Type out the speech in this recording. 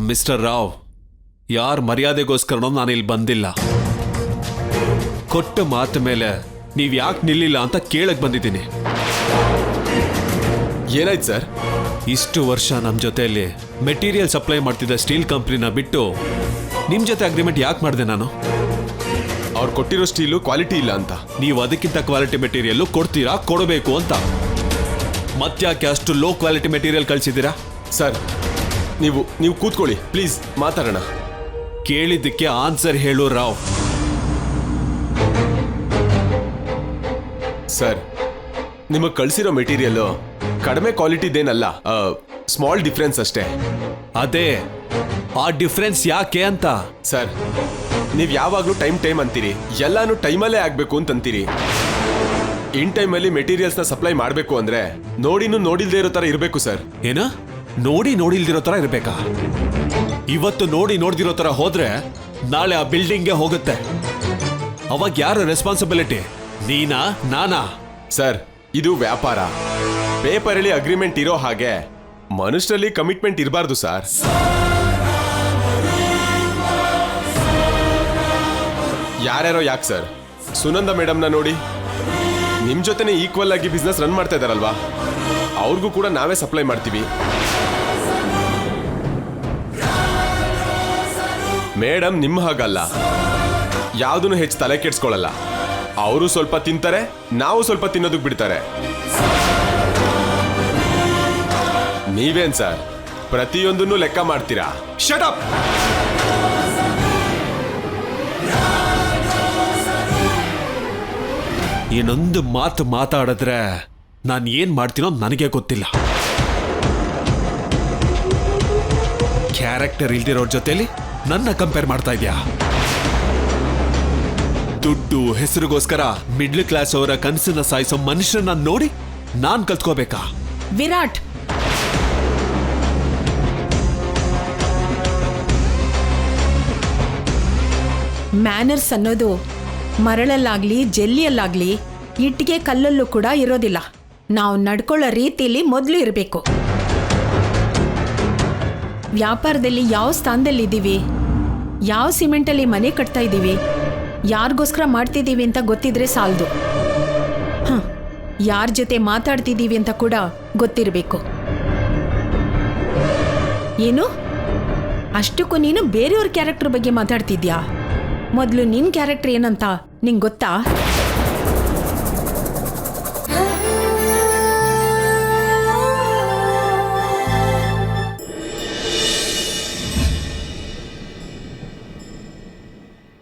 Mister Rao, ಯಾರ ಮರ್ಯಾದೆಗೋಸ್ಕರನೋ ನಾನು ಇಲ್ಲಿ ಬಂದಿಲ್ಲ. ಕೊಟ್ಟ ಮಾತು ಮೇಲೆ ನೀವು ಯಾಕೆ ನಿಲ್ಲಿಲ್ಲ ಅಂತ ಕೇಳಕ್ ಬಂದಿದ್ದೀನಿ. ಏನಾಯ್ತು ಸರ್? ಇಷ್ಟು ವರ್ಷ ನಮ್ಮ ಜೊತೆಯಲ್ಲಿ ಮೆಟೀರಿಯಲ್ ಸಪ್ಲೈ ಮಾಡ್ತಿದ್ದ ಸ್ಟೀಲ್ ಕಂಪ್ನಿನ ಬಿಟ್ಟು ನಿಮ್ಮ ಜೊತೆ ಅಗ್ರಿಮೆಂಟ್ ಯಾಕೆ ಮಾಡಿದೆ ನಾನು? ಅವ್ರು ಕೊಟ್ಟಿರೋ ಸ್ಟೀಲು ಕ್ವಾಲಿಟಿ ಇಲ್ಲ ಅಂತ. ನೀವು ಅದಕ್ಕಿಂತ ಕ್ವಾಲಿಟಿ ಮೆಟೀರಿಯಲ್ ಕೊಡ್ತೀರಾ, ಕೊಡಬೇಕು ಅಂತ. ಮತ್ತ್ಯಾಕೆ ಅಷ್ಟು ಲೋ ಕ್ವಾಲಿಟಿ ಮೆಟೀರಿಯಲ್ ಕಳಿಸಿದ್ದೀರಾ? ಸರ್, ನೀವು ಕೂತ್ಕೊಳ್ಳಿ ಪ್ಲೀಸ್, ಮಾತಾಡೋಣ. ಕೇಳಿದ್ದಕ್ಕೆ ಆನ್ಸರ್ ಹೇಳು ರಾವ್. ಸರ್, ನಿಮಗೆ ಕಳಿಸಿರೋ ಮೆಟೀರಿಯಲ್ಲು ಕಡಿಮೆ ಕ್ವಾಲಿಟಿದೇನಲ್ಲ, ಸ್ಮಾಲ್ ಡಿಫ್ರೆನ್ಸ್ ಅಷ್ಟೇ. ಅದೇ ಆ ಡಿಫ್ರೆನ್ಸ್ ಯಾಕೆ ಅಂತ. ಸರ್, ನೀವು ಯಾವಾಗಲೂ ಟೈಮ್ ಅಂತೀರಿ, ಎಲ್ಲಾನು ಟೈಮಲ್ಲೇ ಆಗಬೇಕು ಅಂತಂತೀರಿ. ಇನ್ ಟೈಮಲ್ಲಿ ಮೆಟೀರಿಯಲ್ಸ್ನ ಸಪ್ಲೈ ಮಾಡಬೇಕು ಅಂದ್ರೆ ನೋಡಿಲ್ದೇ ಇರೋ ಥರ ಇರಬೇಕು ಸರ್. ಏನ ನೋಡಿಲ್ದಿರೋ ಥರ ಇರಬೇಕಾ? ಇವತ್ತು ನೋಡ್ದಿರೋ ಥರ ಹೋದ್ರೆ ನಾಳೆ ಆ ಬಿಲ್ಡಿಂಗ್ಗೆ ಹೋಗುತ್ತೆ. ಅವಾಗ ಯಾರು ರೆಸ್ಪಾನ್ಸಿಬಿಲಿಟಿ? ನೀನಾ, ನಾನಾ? ಸರ್, ಇದು ವ್ಯಾಪಾರ. ಪೇಪರಲ್ಲಿ ಅಗ್ರಿಮೆಂಟ್ ಇರೋ ಹಾಗೆ ಮನುಷ್ಯರಲ್ಲಿ ಕಮಿಟ್ಮೆಂಟ್ ಇರಬಾರ್ದು ಸರ್. ಯಾರ್ಯಾರೋ ಯಾಕೆ ಸರ್, ಸುನಂದ ಮೇಡಮ್ನ ನೋಡಿ, ನಿಮ್ ಜೊತೆನೆ ಈಕ್ವಲ್ ಆಗಿ ಬಿಸ್ನೆಸ್ ರನ್ ಮಾಡ್ತಾ ಇದಾರಲ್ವಾ, ಅವ್ರಿಗೂ ಕೂಡ ನಾವೇ ಸಪ್ಲೈ ಮಾಡ್ತೀವಿ. ಮೇಡಮ್ ನಿಮ್ಮ ಹಾಗಲ್ಲ, ಯಾವುದನ್ನು ಹೆಚ್ಚು ತಲೆ ಕೆಡ್ಸ್ಕೊಳ್ಳಲ್ಲ. ಅವರು ಸ್ವಲ್ಪ ತಿಂತಾರೆ, ನಾವು ಸ್ವಲ್ಪ ತಿನ್ನೋದಕ್ಕೆ ಬಿಡ್ತಾರೆ. ನೀವೇನ್ ಸರ್ ಪ್ರತಿಯೊಂದನ್ನು ಲೆಕ್ಕ ಮಾಡ್ತೀರಾ? Shut up! ಇನ್ನೊಂದು ಮಾತು ಮಾತಾಡಿದ್ರೆ ನಾನು ಏನ್ ಮಾಡ್ತೀನೋ ನನಗೆ ಗೊತ್ತಿಲ್ಲ. ಕ್ಯಾರೆಕ್ಟರ್ ಇಲ್ದಿರೋರ್ ಜೊತೆಲಿ ನನ್ನ ಕಂಪೇರ್ ಮಾಡ್ತಾ ಇದ್ಯಾ? ದುಡ್ಡು ಹೆಸರಿಗೋಸ್ಕರ ಮಿಡ್ಲ್ ಕ್ಲಾಸ್ ಅವರ ಕನಸನ್ನ ಸಾಯಿಸೋ ಮನುಷ್ಯರನ್ನ ನೋಡಿ ನಾನ್ ಕಲ್ತ್ಕೋಬೇಕಾ? ವಿರಾಟ್, ಮ್ಯಾನರ್ಸ್ ಅನ್ನೋದು ಮರಳಲ್ಲಾಗ್ಲಿ ಜೆಲ್ಲಿಯಲ್ಲಾಗ್ಲಿ ಇಟ್ಟಿಗೆ ಕಲ್ಲಲ್ಲೂ ಕೂಡ ಇರೋದಿಲ್ಲ. ನಾವು ನಡ್ಕೊಳ್ಳೋ ರೀತಿಲಿ ಮೊದಲು ಇರಬೇಕು. ವ್ಯಾಪಾರದಲ್ಲಿ ಯಾವ ಸ್ಥಾನದಲ್ಲಿದ್ದೀವಿ, ಯಾವ ಸಿಮೆಂಟಲ್ಲಿ ಮನೆ ಕಟ್ತಾ ಇದ್ದೀವಿ, ಯಾರಿಗೋಸ್ಕರ ಮಾಡ್ತಿದ್ದೀವಿ ಅಂತ ಗೊತ್ತಿದ್ರೆ ಸಾಲದು. ಯಾರ ಜೊತೆ ಮಾತಾಡ್ತಿದ್ದೀವಿ ಅಂತ ಕೂಡ ಗೊತ್ತಿರಬೇಕು. ಏನು ಅಷ್ಟಕ್ಕೂ ನೀನು ಬೇರೆಯವ್ರ ಕ್ಯಾರೆಕ್ಟರ್ ಬಗ್ಗೆ ಮಾತಾಡ್ತಿದ್ಯಾ? ಮೊದಲು ನಿನ್ನ ಕ್ಯಾರೆಕ್ಟರ್ ಏನಂತ ನಿಂಗೆ ಗೊತ್ತಾ?